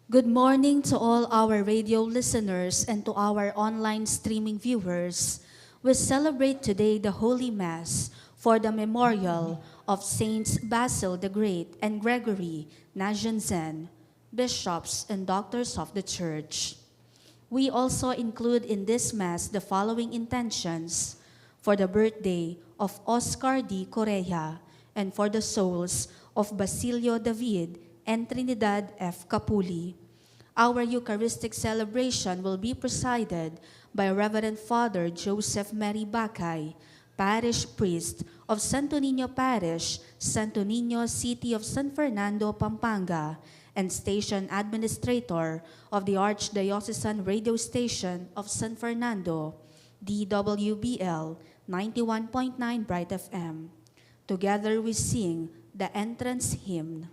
Good morning to all our radio listeners and to our online streaming viewers. We celebrate today the Holy Mass for the memorial of Saints Basil the Great and Gregory Nazianzen, bishops and doctors of the Church. We also include in this Mass the following intentions: for the birthday of Oscar D. Correa and for the souls of Basilio David and Trinidad F. Capuli. Our Eucharistic celebration will be presided by Reverend Father Joseph Mary Bacay, Parish Priest of Santo Niño Parish, Santo Niño, City of San Fernando, Pampanga, and Station Administrator of the Archdiocesan Radio Station of San Fernando, DWBL 91.9 Bright FM. Together we sing the entrance hymn.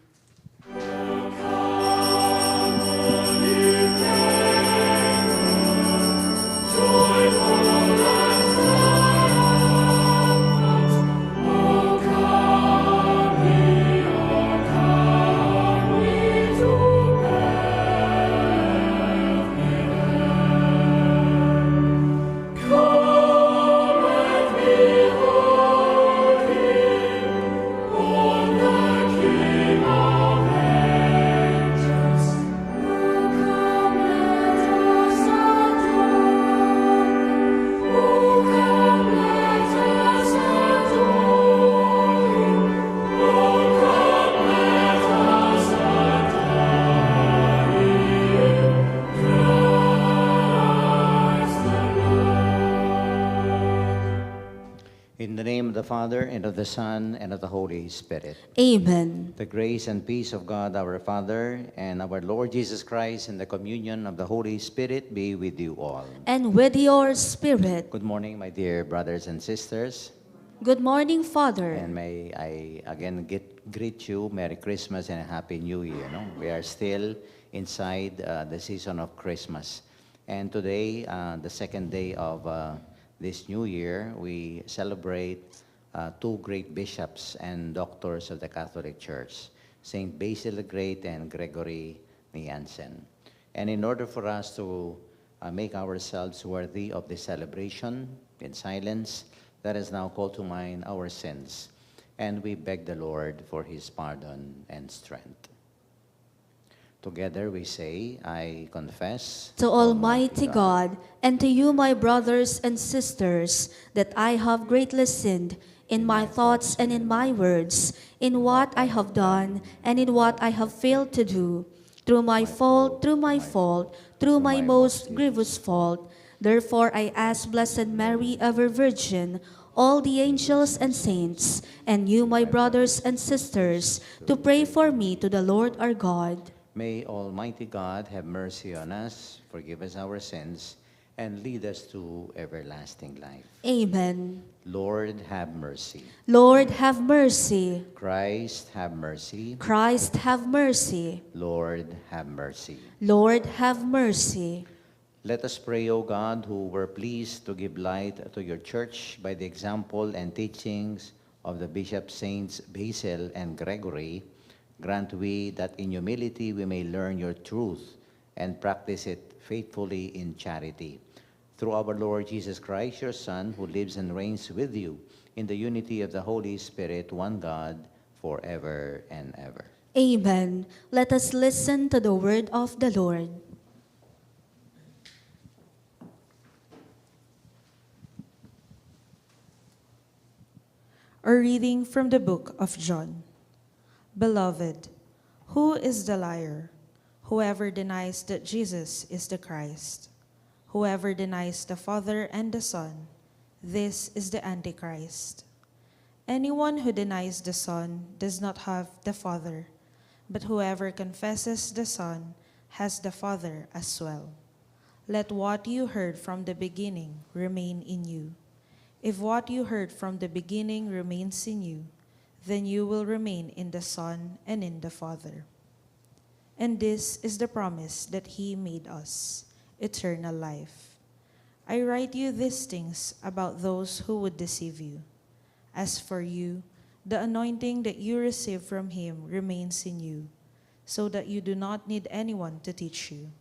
In the name of the Father, and of the Son, and of the Holy Spirit. Amen. The grace and peace of God our Father, and our Lord Jesus Christ, and the communion of the Holy Spirit be with you all. And with your spirit. Good morning, my dear brothers and sisters. Good morning, Father. And may I again greet you, Merry Christmas and a Happy New Year. No? We are still inside the season of Christmas. And today, the second day of this new year, we celebrate two great bishops and doctors of the Catholic Church, Saint Basil the Great and Gregory Nazianzen. And in order for us to make ourselves worthy of this celebration in silence, let us now call to mind our sins, and we beg the Lord for his pardon and strength. Together we say, I confess to Almighty God, and to you, my brothers and sisters, that I have greatly sinned in my thoughts and in my words, in what I have done and in what I have failed to do, through my most grievous fault. Therefore I ask Blessed Mary, ever Virgin, all the angels and saints, and you, my brothers and sisters, to pray for me to the Lord our God. May Almighty God have mercy on us, forgive us our sins, and lead us to everlasting life. Amen. Lord, have mercy. Lord, have mercy. Christ, have mercy. Christ, have mercy. Lord, have mercy. Lord, have mercy. Let us pray, O God, who were pleased to give light to your church by the example and teachings of the Bishop Saints Basil and Gregory. Grant we that in humility we may learn your truth and practice it faithfully in charity. Through our Lord Jesus Christ, your Son, who lives and reigns with you in the unity of the Holy Spirit, one God, forever and ever. Amen. Let us listen to the word of the Lord. A reading from the book of John. Beloved, who is the liar? Whoever denies that Jesus is the Christ. Whoever denies the Father and the Son, this is the Antichrist. Anyone who denies the Son does not have the Father, but whoever confesses the Son has the Father as well. Let what you heard from the beginning remain in you. If what you heard from the beginning remains in you, then you will remain in the Son and in the Father. And this is the promise that he made us, eternal life. I write you these things about those who would deceive you. As for you, the anointing that you receive from him remains in you, so that you do not need anyone to teach you.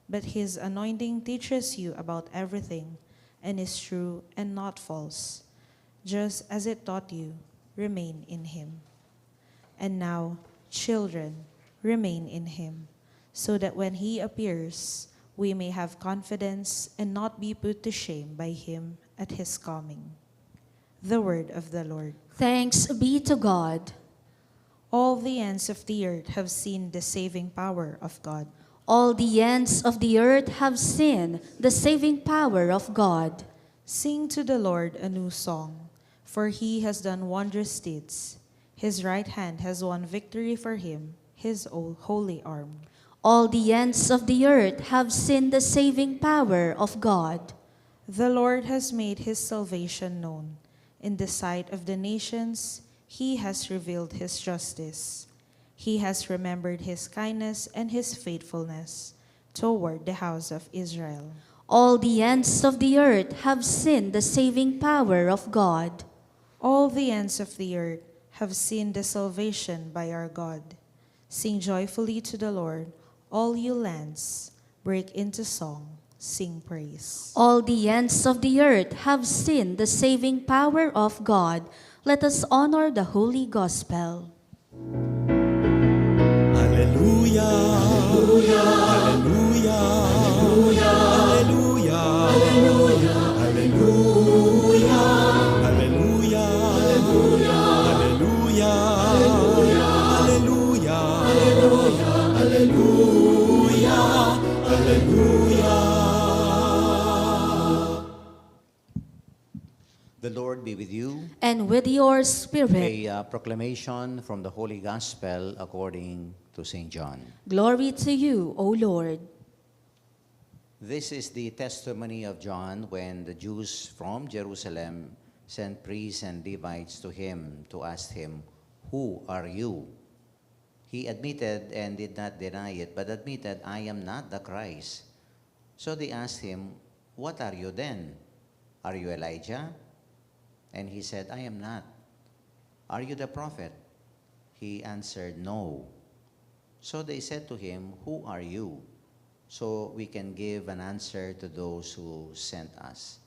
But his anointing teaches you about everything and is true and not false. Just as it taught you, remain in him. And now, children, remain in him, so that when he appears, we may have confidence and not be put to shame by him at his coming. The word of the Lord. Thanks be to God. All the ends of the earth have seen the saving power of God. All the ends of the earth have seen the saving power of God. Sing to the Lord a new song, for he has done wondrous deeds. His right hand has won victory for him, his holy arm. All the ends of the earth have seen the saving power of God. The Lord has made his salvation known. In the sight of the nations, he has revealed his justice. He has remembered his kindness and his faithfulness toward the house of Israel. All the ends of the earth have seen the saving power of God. All the ends of the earth have seen the salvation by our God. Sing joyfully to the Lord, all you lands. Break into song, sing praise. All the ends of the earth have seen the saving power of God. Let us honor the Holy Gospel. Hallelujah, hallelujah, hallelujah, hallelujah, hallelujah, hallelujah, hallelujah, hallelujah, hallelujah, hallelujah, hallelujah. The Lord be with you. And with your spirit, A proclamation from the Holy Gospel according to St. John. glory to you, O Lord. This is the testimony of John when the Jews from Jerusalem sent priests and Levites to him to ask him, "Who are you?" He admitted and did not deny it, but admitted, "I am not the Christ." So they asked him, "What are you then? Are you Elijah?" And he said, "I am not." "Are you the prophet?" He answered, "No." So they said to him, "Who are you?" So we can give an answer to those who sent us.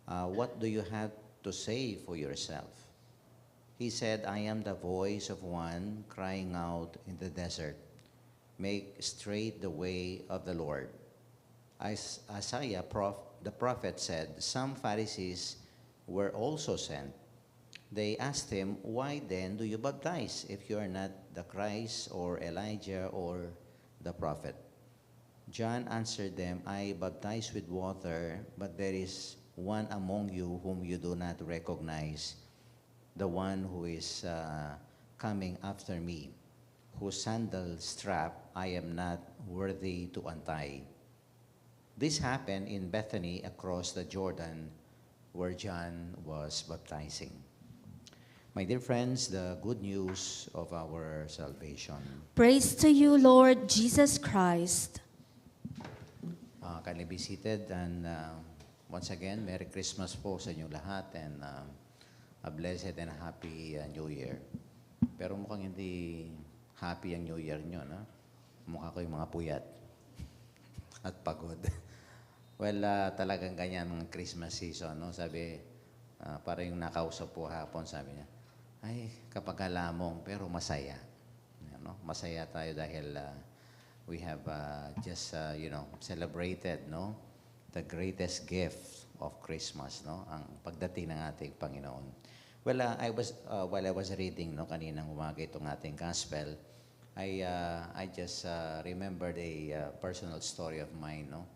What do you have to say for yourself? He said, "I am the voice of one crying out in the desert, 'Make straight the way of the Lord.'" Isaiah, the prophet, said, "Some Pharisees were also sent. They asked him, 'Why then do you baptize if you are not the Christ or Elijah or the prophet?' John answered them, 'I baptize with water, but there is one among you whom you do not recognize, the one who is coming after me, whose sandal strap I am not worthy to untie.'" This happened in Bethany across the Jordan, where John was baptizing. My dear friends, the good news of our salvation. Praise to you, Lord Jesus Christ. Kindly be seated, and once again, Merry Christmas po sa inyong lahat, and a blessed and happy New Year. Pero mukhang hindi happy ang New Year nyo, no? Mukha ko yung mga puyat at pagod. Well, talagang ganyan ng Christmas season, no? Sabi, para yung nakausap po hapon, sabi niya, "Ay, kapag lamong, pero masaya." No? Masaya tayo dahil we have celebrated, no, the greatest gift of Christmas, no, ang pagdating ng ating Panginoon. Well, while I was reading, no, kaninang umaga itong ating gospel, I just remembered a personal story of mine, no.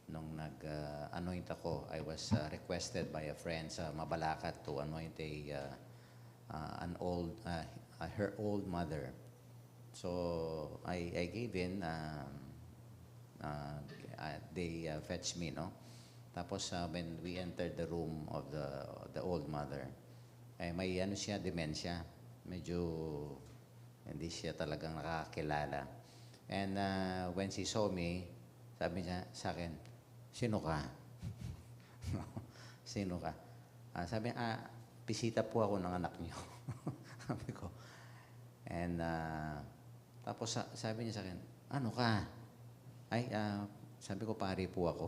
Nung nag-anoint ako, I was requested by a friend sa Mabalacat to anoint her old mother. So I gave in. They fetched me, no. Tapos when we entered the room of the old mother, may ano siya, dementia. Medyo hindi siya talagang nakakilala. And when she saw me, sabi niya sa akin, "Sino ka?" "Sino ka?" Sabi niya, "Bisita po ako ng anak niyo." Sabi ko. And Tapos sabi niya sa akin, ano ka? Ay, sabi ko, pari po ako.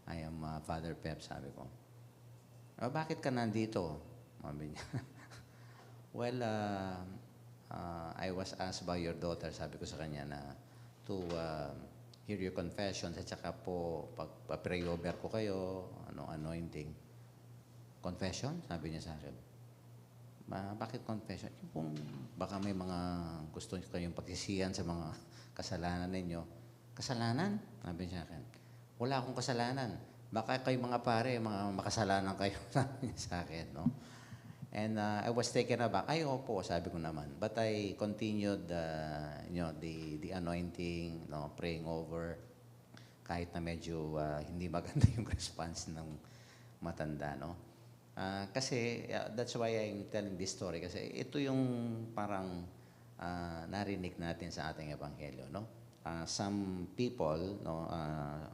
I am Father Pep, sabi ko. Bakit ka nandito? Sabi niya. Well, I was asked by your daughter, sabi ko sa kanya na to hear your confessions at saka po pag-pray over ko kayo, anointing. Confession? Sabi niya sa akin. Bakit confession? Yung kung baka may mga gusto kayong pagsisiyan sa mga kasalanan ninyo. Kasalanan? Sabi niya sa akin. Wala akong kasalanan. Baka kayo mga pare, mga makasalanan kayo. Sabi niya sa akin, no? And I was taken aback. Ay, opo, sabi ko naman. But I continued, the anointing, no, praying over. Kahit na medyo hindi maganda yung response ng matanda, no? Kasi that's why I'm telling this story. Kasi ito yung parang narinig natin sa ating ebanghelyo, no? Some people, no,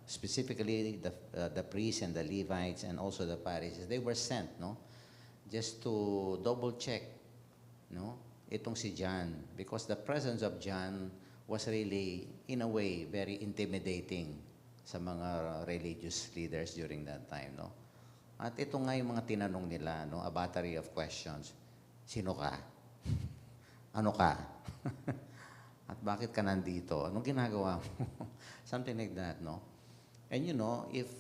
specifically the priests and the Levites and also the Pharisees, they were sent, no, just to double check, no, itong si John, because the presence of John was really, in a way, very intimidating sa mga religious leaders during that time, no. At ito nga yung mga tinanong nila, no, a battery of questions. Sino ka? Ano ka? At bakit ka nandito? Anong ginagawa mo? Something like that, no? And you know, if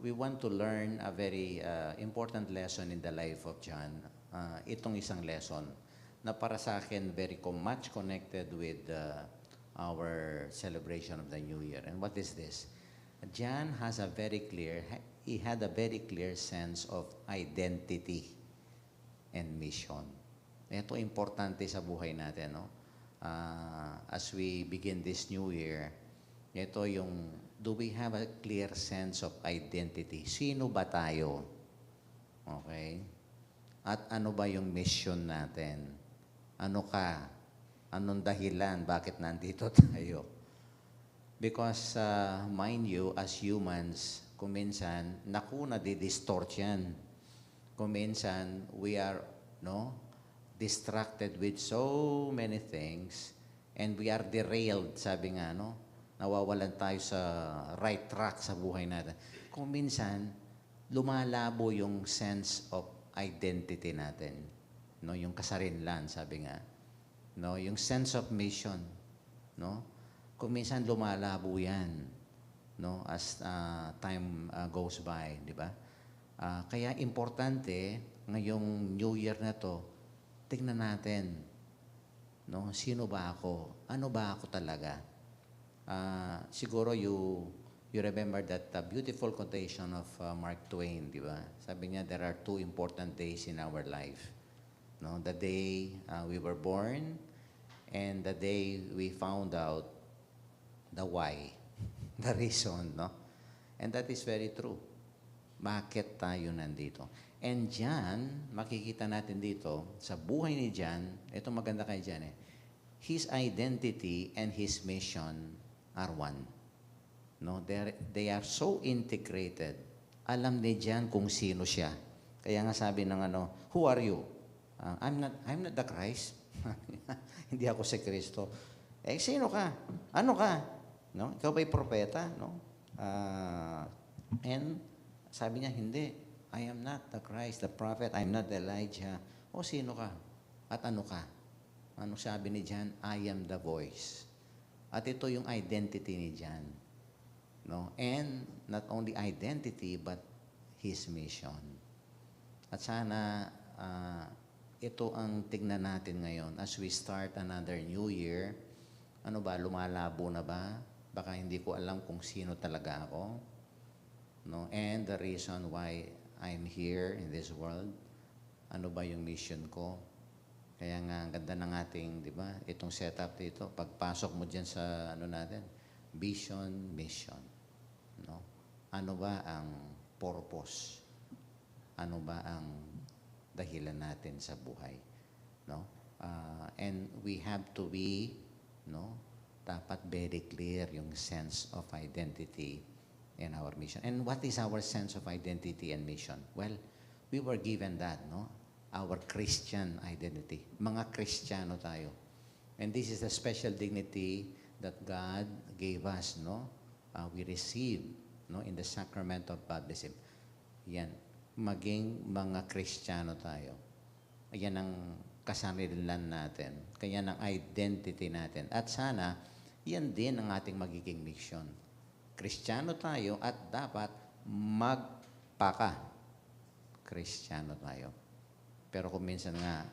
we want to learn a very important lesson in the life of John, itong isang lesson na para sa akin very much connected with our celebration of the New Year. And what is this? John he had a very clear sense of identity and mission. Ito importante sa buhay natin, no? As we begin this new year, ito yung, do we have a clear sense of identity? Sino ba tayo? Okay? At ano ba yung mission natin? Ano ka? Anong dahilan? Bakit nandito tayo? Because, mind you, as humans, kuminsan, nadidistort yan. Kuminsan, we are, no, distracted with so many things and we are derailed, sabi nga, no? Nawawalan tayo sa right track sa buhay natin. Kung minsan, lumalabo yung sense of identity natin. No? Yung kasarinlan, sabi nga. No? Yung sense of mission. No? Kung minsan, lumalabo yan. No? As time goes by, di ba? Kaya importante, ngayong New Year na to, tingnan natin, no, sino ba ako? Ano ba ako talaga? Siguro you remember that beautiful quotation of Mark Twain, di ba? Sabi niya, there are two important days in our life. No, the day we were born and the day we found out the why, the reason, no? And that is very true. Bakit tayo nandito? And John, makikita natin dito, sa buhay ni John, ito maganda kay John his identity and his mission are one. No, they are so integrated. Alam ni John kung sino siya. Kaya nga sabi ng who are you? I'm not the Christ. Hindi ako si Kristo. Sino ka? Ano ka? No? Ikaw ba'y propeta? No? And sabi niya, hindi. I am not the Christ, the prophet. I'm not Elijah. O sino ka? At ano ka? Ano sabi ni John? I am the voice. At ito yung identity ni John. No? And not only identity, but his mission. At sana ito ang tignan natin ngayon as we start another new year. Ano ba? Lumalabo na ba? Baka hindi ko alam kung sino talaga ako. No? And the reason why I'm here in this world, ano ba yung mission ko? Kaya nga, ang ganda ng ating, di ba, itong setup dito, pagpasok mo dyan sa, natin, vision, mission. No? Ano ba ang purpose? Ano ba ang dahilan natin sa buhay? No? And we have to be, no, dapat very clear yung sense of identity in our mission. And what is our sense of identity and mission? Well, we were given that, no? Our Christian identity. Mga Kristiyano tayo. And this is a special dignity that God gave us, no? We receive, no, in the sacrament of baptism. Yan, maging mga Kristiyano tayo. Yan ang kasarilan natin. Kaya ang identity natin. At sana, yan din ang ating magiging mission. Kristiyano tayo at dapat Kristiyano tayo. Pero kung minsan nga,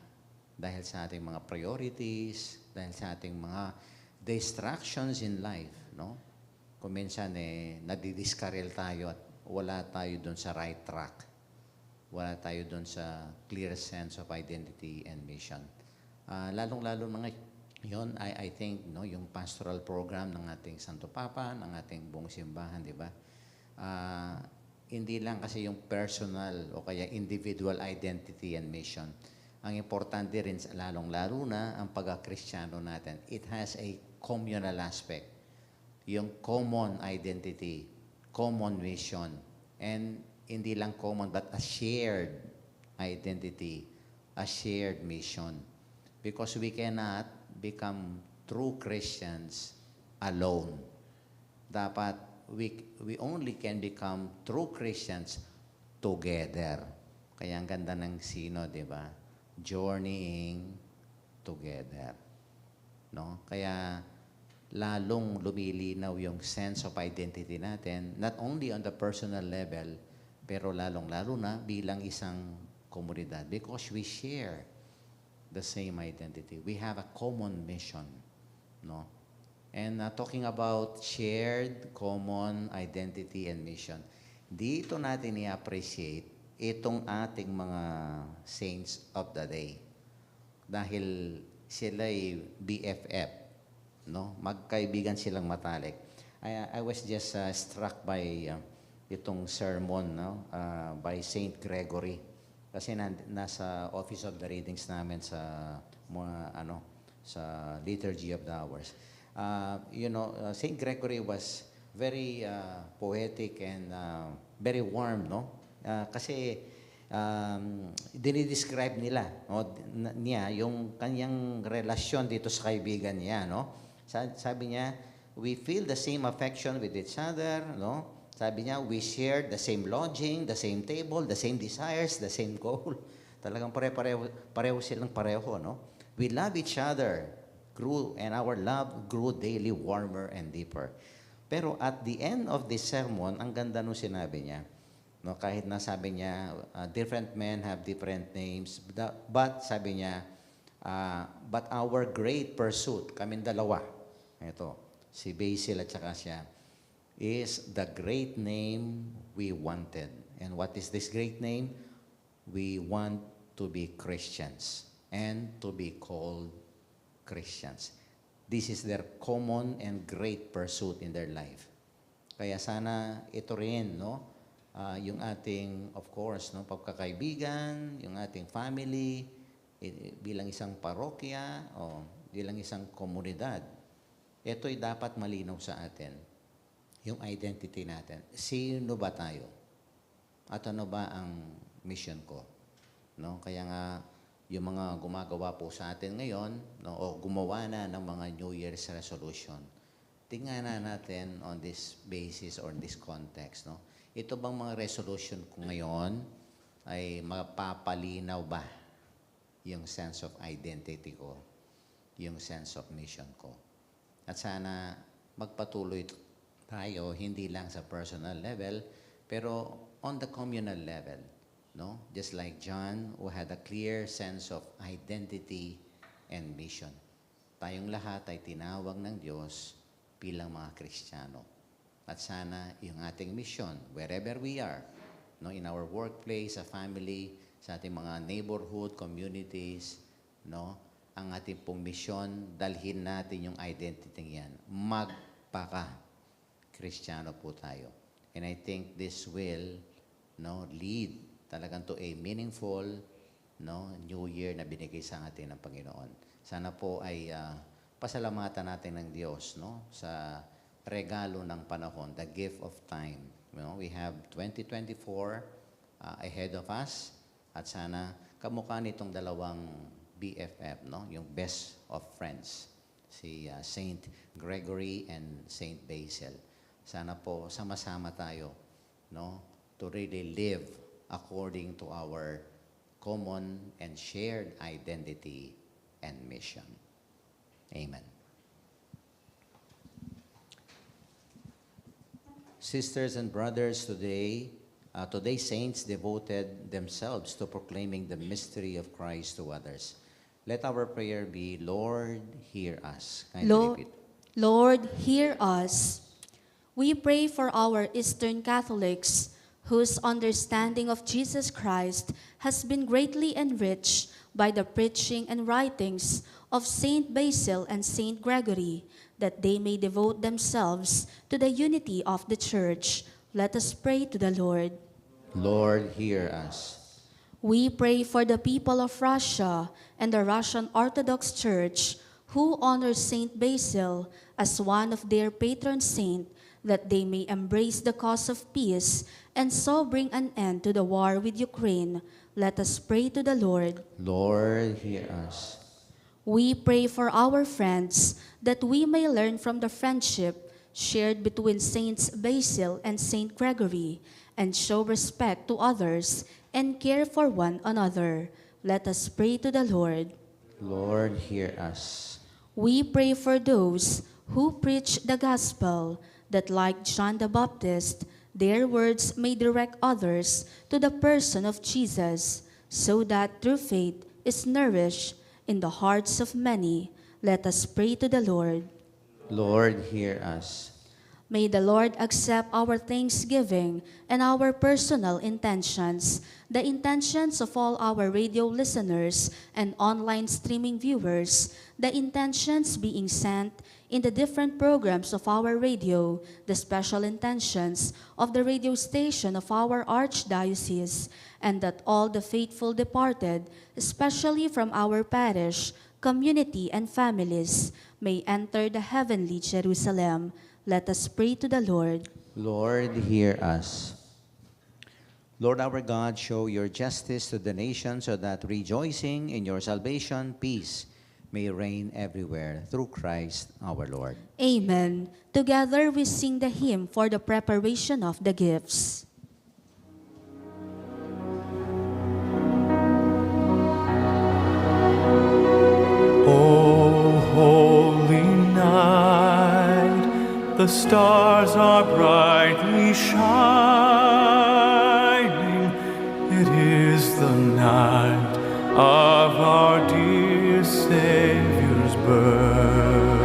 dahil sa ating mga priorities, dahil sa ating mga distractions in life, no? Kung minsan nadidiskarel tayo at wala tayo doon sa right track. Wala tayo doon sa clear sense of identity and mission. Lalong-lalo na ngayon, I think, no, yung pastoral program ng ating Santo Papa, ng ating buong simbahan, di ba? Hindi lang kasi yung personal o kaya individual identity and mission. Ang importante rin, lalong-lalo na, ang pagka-Kristiyano natin. It has a communal aspect. Yung common identity, common mission, and hindi lang common but a shared identity, a shared mission. Because we cannot become true Christians alone. Dapat we only can become true Christians together. Kaya ang ganda ng sino, di ba? Journeying together. No? Kaya lalong lumilinaw yung sense of identity natin, not only on the personal level, pero lalong-lalo na bilang isang komunidad because we share the same identity. We have a common mission, no? And talking about shared common identity and mission, dito natin i-appreciate itong ating mga saints of the day. Dahil sila'y BFF, no? Magkaibigan silang matalik. I was just struck by itong sermon, no? By Saint Gregory. Kasi nasa Office of the Readings namin sa sa Liturgy of the Hours. Saint Gregory was very poetic and very warm, no? Kasi dinidescribe nila, no, niya yung kanyang relasyon dito sa kaibigan niya, no? Sabi niya, we feel the same affection with each other, no? Sabi niya, we share the same lodging, the same table, the same desires, the same goal. Talagang pareho silang pareho, no? We love each other, and our love grew daily warmer and deeper. Pero at the end of this sermon, ang ganda nung sinabi niya, no, kahit na sabi niya, different men have different names, but sabi niya, but our great pursuit, kaming dalawa, ito, si Basil at saka siya, is the great name we wanted. And what is this great name? We want to be Christians and to be called Christians. This is their common and great pursuit in their life. Kaya sana ito rin, no? Yung ating, of course, no, pagkakaibigan, yung ating family, bilang isang parokya o bilang isang komunidad, ito'y dapat malinaw sa atin. Yung identity natin. Sino ba tayo? At ano ba ang mission ko? No? Kaya nga, yung mga gumagawa po sa atin ngayon, no, o gumawa na ng mga New Year's resolution, tingnan natin on this basis or this context. No? Ito bang mga resolution ko ngayon ay mapapalinaw ba yung sense of identity ko, yung sense of mission ko? At sana magpatuloy tayo, hindi lang sa personal level, pero on the communal level, no? Just like John, who had a clear sense of identity and mission. Tayong lahat ay tinawag ng Diyos bilang mga Kristiyano. At sana yung ating mission, wherever we are, no, in our workplace, sa family, sa ating mga neighborhood, communities, no, ang ating pong mission, dalhin natin yung identity yan. Kristiyano po tayo. And I think this will, no, lead talagang to a meaningful, no, New Year na binigay sa atin ng Panginoon. Sana po ay pasalamatan natin ng Diyos, no, sa regalo ng panahon, the gift of time. You know, we have 2024 ahead of us at sana kamukha nitong dalawang BFF, no, yung best of friends. si Saint Gregory and Saint Basil. Sana po sama-sama tayo, no, to really live according to our common and shared identity and mission. Amen. Sisters and brothers, today saints devoted themselves to proclaiming the mystery of Christ to others. Let our prayer be, Lord, hear us. Kindly repeat. Lord, hear us. We pray for our Eastern Catholics whose understanding of Jesus Christ has been greatly enriched by the preaching and writings of Saint Basil and Saint Gregory, that they may devote themselves to the unity of the Church. Let us pray to the Lord. Lord, hear us. We pray for the people of Russia and the Russian Orthodox Church who honor Saint Basil as one of their patron saint, that they may embrace the cause of peace and so bring an end to the war with Ukraine. Let us pray to the Lord. Lord, hear us. We pray for our friends that we may learn from the friendship shared between Saints Basil and Saint Gregory and show respect to others and care for one another. Let us pray to the Lord. Lord, hear us. We pray for those who preach the gospel, that like John the Baptist, their words may direct others to the person of Jesus, so that through faith is nourished in the hearts of many. Let us pray to the Lord. Lord, hear us. May the Lord accept our thanksgiving and our personal intentions, the intentions of all our radio listeners and online streaming viewers, the intentions being sent in the different programs of our radio, the special intentions of the radio station of our Archdiocese, and that all the faithful departed, especially from our parish, community, and families, may enter the heavenly Jerusalem. Let us pray to the Lord. Lord, hear us. Lord our God, show your justice to the nations, so that rejoicing in your salvation, peace may reign everywhere through Christ our Lord. Amen. Together we sing the hymn for the preparation of the gifts. O holy night, the stars are brightly shining. It is the night of our dear Savior's birth.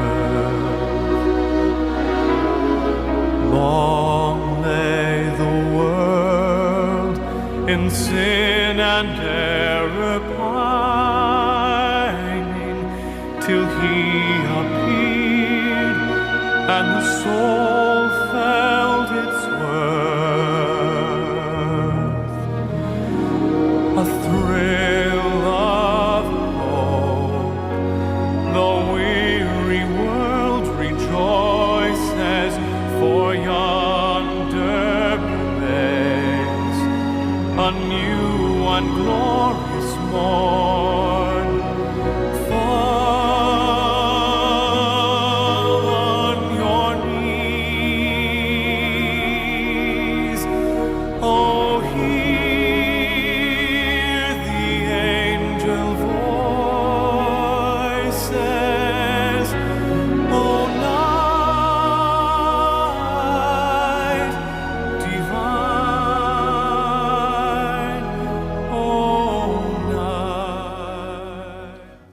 Long lay the world in sin and error pining, till he appeared and the soul felt its worth. A thrill of hope, the weary world rejoices, for yonder breaks a new and glorious morn. Fall on your knees, oh, hear the angel voices, oh, light divine, oh, night.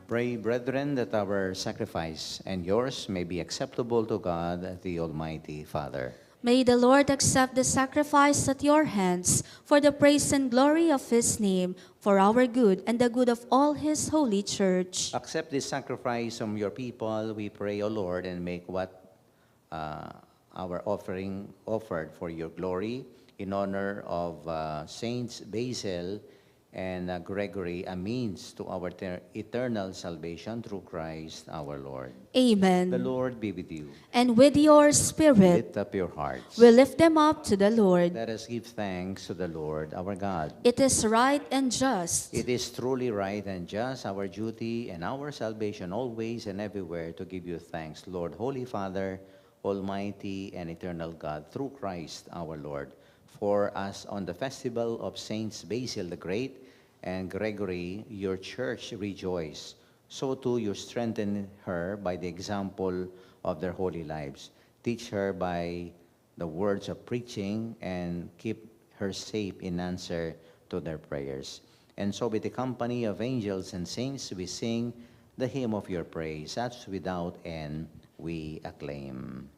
Pray, brethren, that our sacrifice and yours may be acceptable to God, the Almighty Father. May the Lord accept the sacrifice at your hands for the praise and glory of his name, for our good and the good of all his holy church. Accept this sacrifice from your people, we pray, O Lord, and make what our offering offered for your glory, in honor of Saints Basil and Gregory a means to our eternal salvation through Christ our Lord. Amen. The Lord be with you. And with your spirit, Lift up your hearts. we lift them up to the Lord. Let us give thanks to the Lord our God. It is right and just. It is truly right and just, our duty and our salvation, always and everywhere, to give you thanks, Lord, Holy Father, Almighty and eternal God, through Christ our Lord. For us on the festival of Saints Basil the Great and Gregory, your church rejoice. So too you strengthen her by the example of their holy lives. Teach her by the words of preaching and keep her safe in answer to their prayers. And so with the company of angels and saints, we sing the hymn of your praise. As without end we acclaim.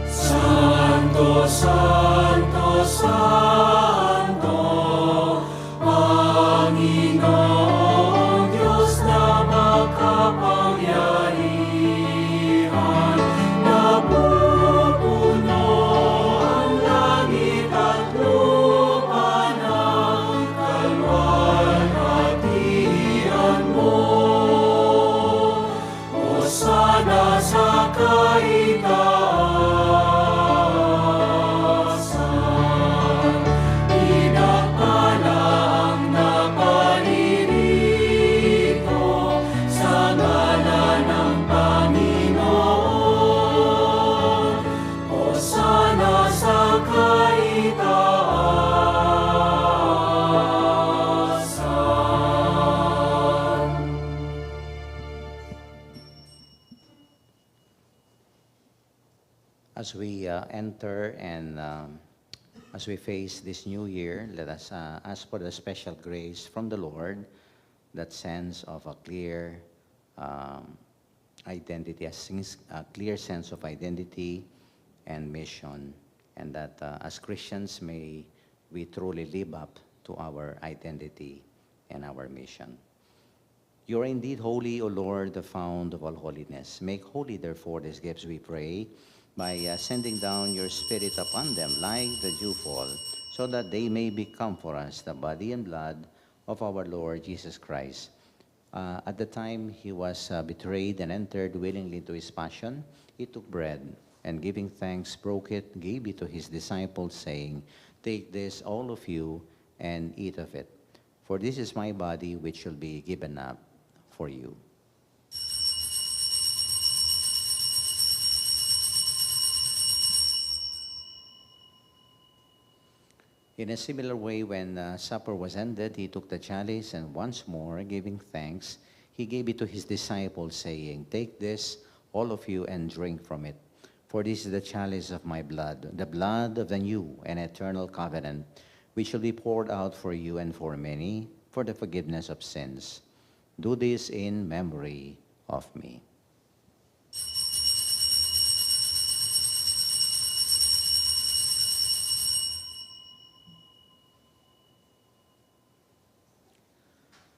Santo, Santo, Santo, Panginoong Diyos na makapangyarihan, napupuno ang langit at lupa ng kalwalhatian mo. Hosana sa kaitaasan, pinagpala ang naparirito sa ngalan ng Panginoon. Hosana sa kaitaasan. As we enter and as we face this new year, let us ask for the special grace from the Lord, that sense of a clear identity, a clear sense of identity and mission, and that as Christians may we truly live up to our identity and our mission. You are indeed holy, O Lord, the fount of all holiness. Make holy, therefore, these gifts, we pray, by sending down your Spirit upon them like the dewfall, so that they may become for us the body and blood of our Lord Jesus Christ. At the time he was betrayed and entered willingly into his passion, he took bread, and giving thanks, broke it, gave it to his disciples, saying, "Take this, all of you, and eat of it. For this is my body, which shall be given up for you." In a similar way, when supper was ended, he took the chalice, and once more, giving thanks, he gave it to his disciples, saying, "Take this, all of you, and drink from it. For this is the chalice of my blood, the blood of the new and eternal covenant, which shall be poured out for you and for many for the forgiveness of sins. Do this in memory of me."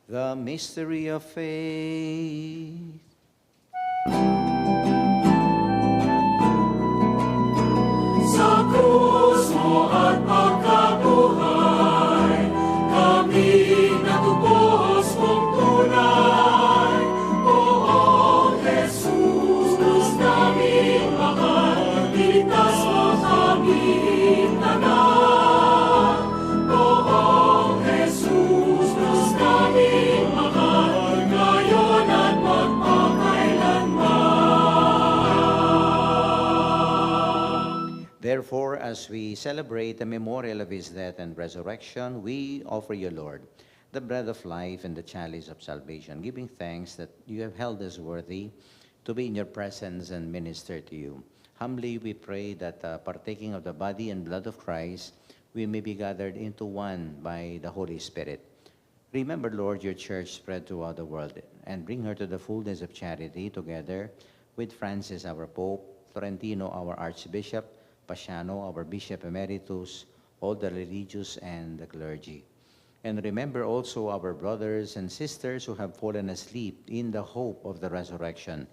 The mystery of faith. Sa krus mo at pagkabuhay, kami natubos mong tunay. Poong Jesus, Diyos naming mahal, iligtas mo kaming tanan. Poong Jesus, Diyos naming mahal, ngayon at magpakailanman. Therefore, as we celebrate the memorial of his death and resurrection, we offer you, Lord, the bread of life and the chalice of salvation, giving thanks that you have held us worthy to be in your presence and minister to you. Humbly we pray that partaking of the body and blood of Christ, we may be gathered into one by the Holy Spirit. Remember, Lord, your church spread throughout the world, and bring her to the fullness of charity, together with Francis, our Pope, Florentino, our Archbishop, Pasiano, our Bishop Emeritus, all the religious and the clergy. And remember also our brothers and sisters who have fallen asleep in the hope of the resurrection,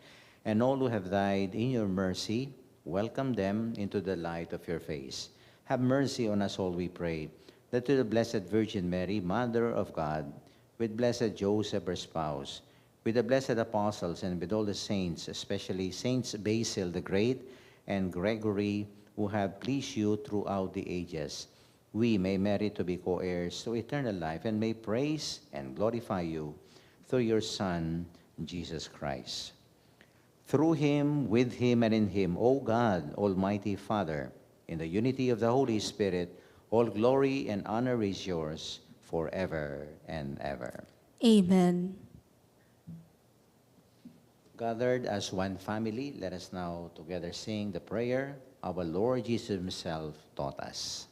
and all who have died in your mercy, welcome them into the light of your face. Have mercy on us all, we pray, that to the Blessed Virgin Mary, Mother of God, with blessed Joseph, her spouse, with the blessed apostles, and with all the saints, especially Saints Basil the Great and Gregory, who have pleased you throughout the ages, we may merit to be co-heirs to eternal life and may praise and glorify you through your Son, Jesus Christ. Through him, with him, and in him, O God, Almighty Father, in the unity of the Holy Spirit, all glory and honor is yours forever and ever. Amen. Gathered as one family, let us now together sing the prayer our Lord Jesus himself taught us.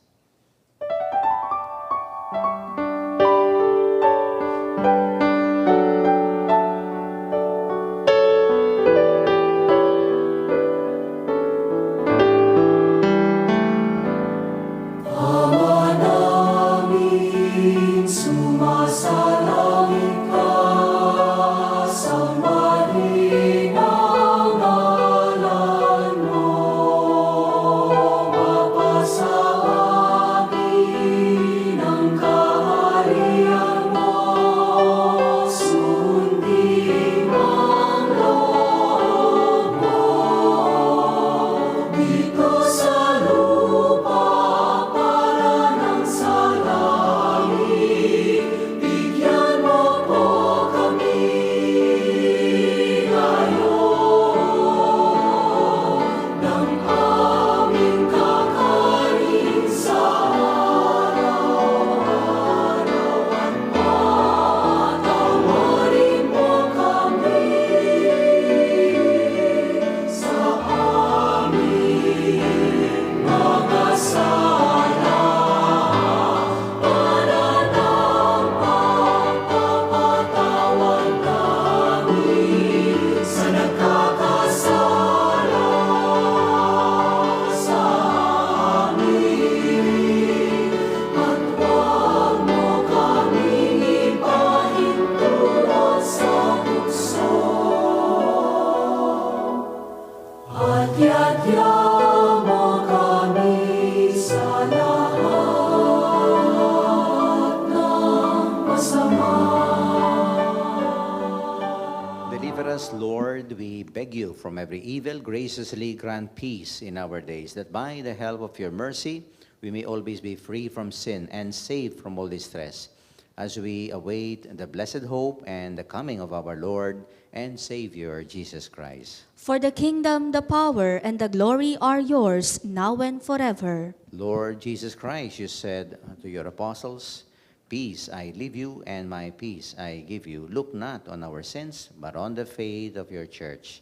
Sumasalangit ka sa malinang ngalan mo, mapasa amin ang kaharian mo, sundin ang loob mo, dito sa lupa para nang sa langit. Bigyan mo po kami ngayon ng aming kakanin sa araw-araw at patawarin mo kami sa aming mga sala para ng pagpapatawad namin sa nagkakasala sa amin. At huwag mo kaming ipahintulot sa tukso. At yadya mo kami sa lahat ng masama. Deliver us, Lord, we beg you, from every evil. Graciously grant peace in our days, that by the help of your mercy we may always be free from sin and safe from all distress, as we await the blessed hope and the coming of our Lord and Savior, Jesus Christ. For the kingdom, the power, and the glory are yours, now and forever. Lord Jesus Christ, you said to your apostles, peace I leave you, and my peace I give you. Look not on our sins, but on the faith of your church,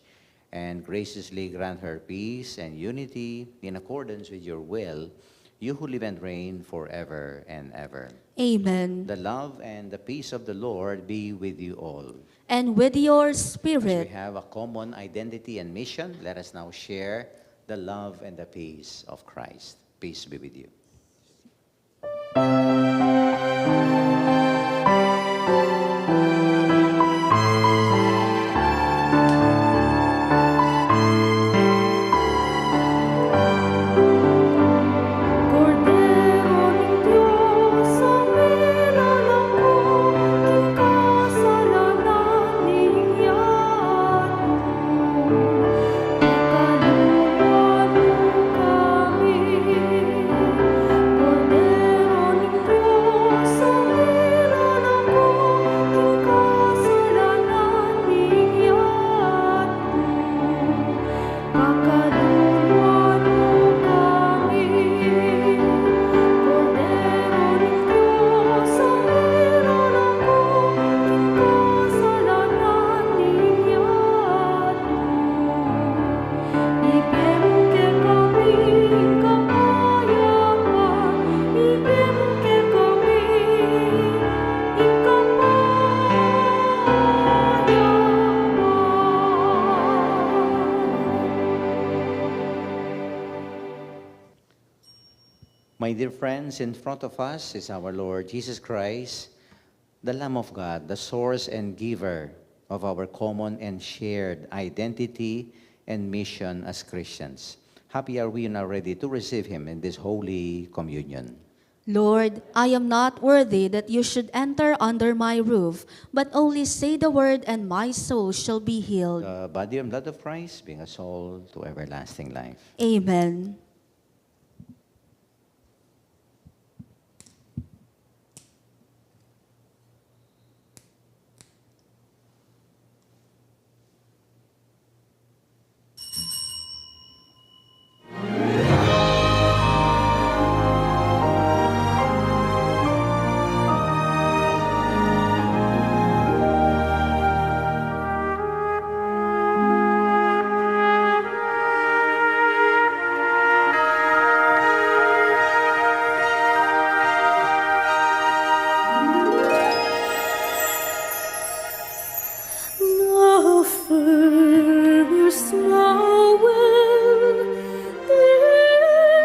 and graciously grant her peace and unity in accordance with your will, you who live and reign forever and ever. Amen. The love and the peace of the Lord be with you all. And with your As we spirit. have a common identity and mission, let us now share the love and the peace of Christ. Peace be with you. Cordero ng Diyos, ang nilalako, king kasalanan niyat mo. Ikaluluwa mo kami. Cordero ng Diyos, ang nilalako, king kasalanan niyat mo. Kakaluluwa mo kami. Cordero ng Diyos, ang nilalako, king kasalanan niyat mo. Ibigay mo kay kami kapayapaan, ibigay mo kay kami My dear friends, in front of us is our Lord Jesus Christ, the Lamb of God, the source and giver of our common and shared identity and mission as Christians. Happy are we now ready to receive Him in this Holy Communion. Lord, I am not worthy that you should enter under my roof, but only say the word and my soul shall be healed. The body and blood of Christ being a soul to everlasting life. Amen. Now first, now when the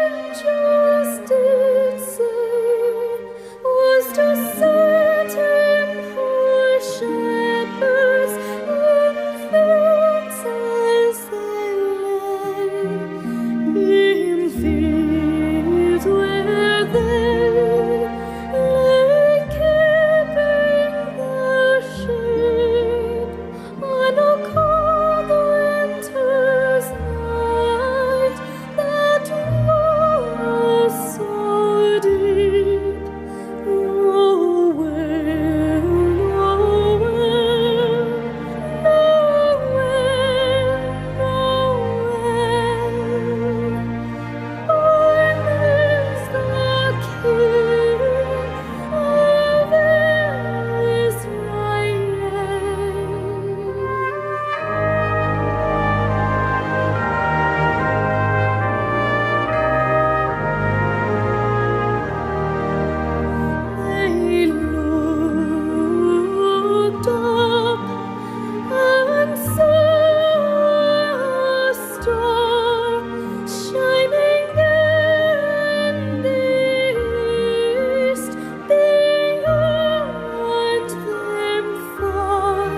angels did say, was to set him for shepherds in fields as they lay, in fields where they lay keeping their sheep. On a cold winter's night that was so deep, nowhere, nowhere, born is the King of Israel. They looked up and saw a star shining in the east, beyond them far,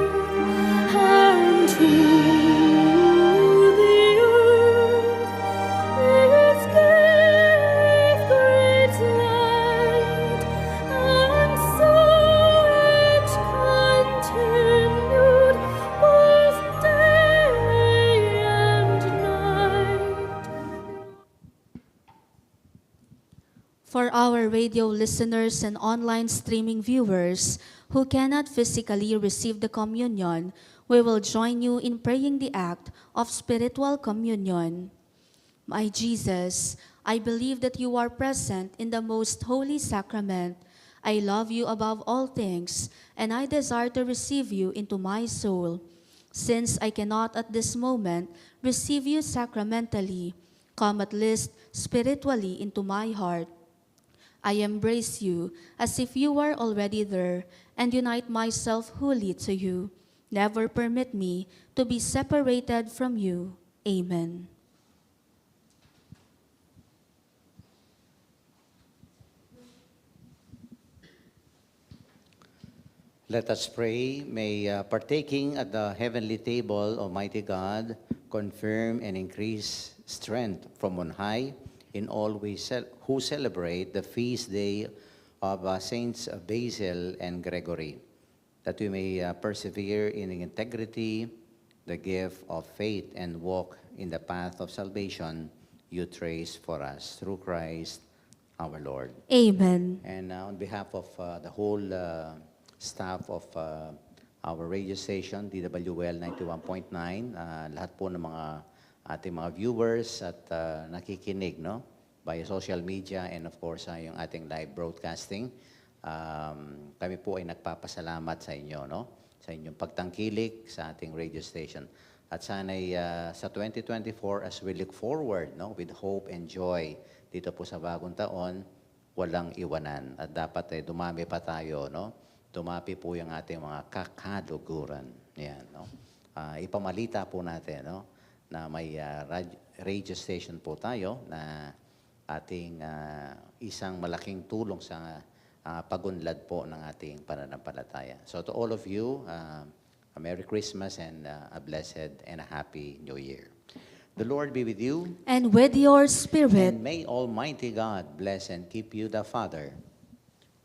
and to the earth it gave great light, and so it continued both day and night. For our radio listeners and online streaming viewers who cannot physically receive the communion, we will join you in praying the act of spiritual communion. My Jesus, I believe that you are present in the most holy sacrament. I love you above all things, and I desire to receive you into my soul. Since I cannot at this moment receive you sacramentally, come at least spiritually into my heart. I embrace you as if you were already there and unite myself wholly to you. Never permit me to be separated from you. Amen. Let us pray. May partaking at the heavenly table, Almighty God, confirm and increase strength from on high in all who celebrate the feast day of Saints Basil and Gregory, that we may persevere in integrity, the gift of faith, and walk in the path of salvation you trace for us through Christ our Lord. Amen. And on behalf of the whole staff of our radio station, DWL 91.9, lahat po ng mga ating mga viewers at nakikinig, no? Via social media and of course yung ating live broadcasting. Kami po ay nagpapasalamat sa inyo, no? Sa inyong pagtangkilik sa ating radio station. At sana'y sa 2024, as we look forward, no, with hope and joy dito po sa bagong taon, walang iwanan. At dapat dumami pa tayo, no? Dumapi po yung ating mga kakaluguran. Yan, no? Ipamalita po natin, no? Na may radio station po tayo na ating isang malaking tulong sa pagunlad po ng ating pananampalataya. So to all of you, A Merry Christmas and a blessed and a Happy New Year. The Lord be with you. And with your spirit. And may Almighty God bless and keep you, the Father,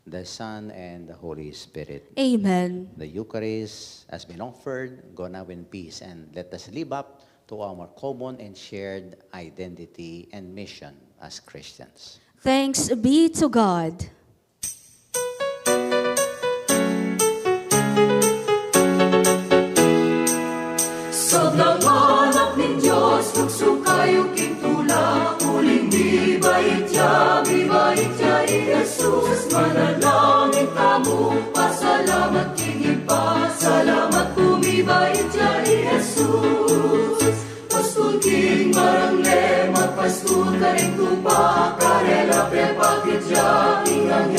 the Son, and the Holy Spirit. Amen. The Eucharist has been offered. Go now in peace, and let us live up to our common and shared identity and mission as Christians. Thanks be to God. Sobrang anak ng Diyos, magsukayo kintula, uling bibait ya, Jesus. Manalangin tamu, pasalamat kigipa, salamat bumibait ya, Jesus. Pastul king marangle, magpastul ka rin tupa, karela pe pakit ya, ingang